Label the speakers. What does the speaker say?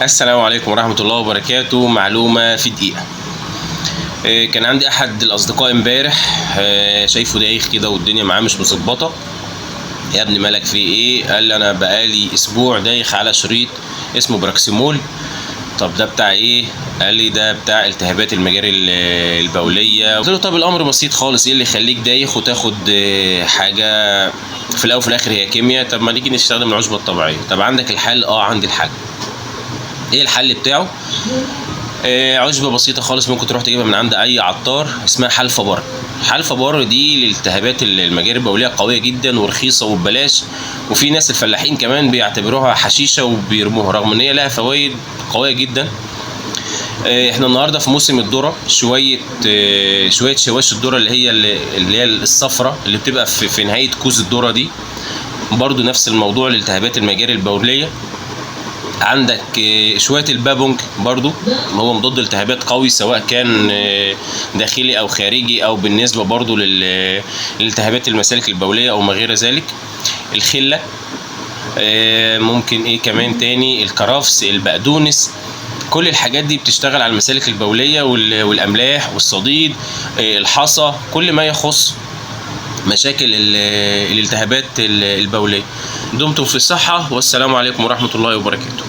Speaker 1: السلام عليكم ورحمة الله وبركاته. معلومة في دقيقة. كان عندي أحد الأصدقاء امبارح، شايفه دايخ كده والدنيا معاه مش مظبطة. يا ابني مالك في إيه؟ قال لي أنا بقالي أسبوع دايخ على شريط اسمه براكسيمول. طب ده بتاع إيه؟ قال لي ده بتاع التهابات المجاري البولية. قلت له طب الأمر بسيط خالص، إيه اللي يخليك دايخ وتاخد حاجة في الأول وفي الآخر هي كيمياء؟ طب ما نيجي نستخدم العشبة الطبيعية. طب عندك الحل؟ عندي الحل. ايه الحل بتاعه؟ عشبة بسيطة خالص، ممكن تروح تجيبها من عند أي عطار، اسمها حلفة بر. حلفة بر دي للالتهابات المجاري البولية قوية جدا ورخيصة وببلاش، وفي ناس الفلاحين كمان بيعتبروها حشيشة وبيرموها رغم إن هي لها فوائد قوية جدا. احنا النهارده في موسم الذرة، شوية شواش الذرة اللي هي الصفرة اللي بتبقى في نهاية كوز الذرة دي، برضو نفس الموضوع لالتهابات المجاري البولية. عندك شوية البابونج برضو، هو مضاد التهابات قوي سواء كان داخلي او خارجي، او بالنسبة برضو لالتهابات المسالك البولية او ما غير ذلك. الخلة، ممكن ايه كمان تاني، الكرفس، البقدونس، كل الحاجات دي بتشتغل على المسالك البولية والأملاح والصديد، الحصى، كل ما يخص مشاكل الالتهابات البولية. دمتم في الصحة، والسلام عليكم ورحمة الله وبركاته.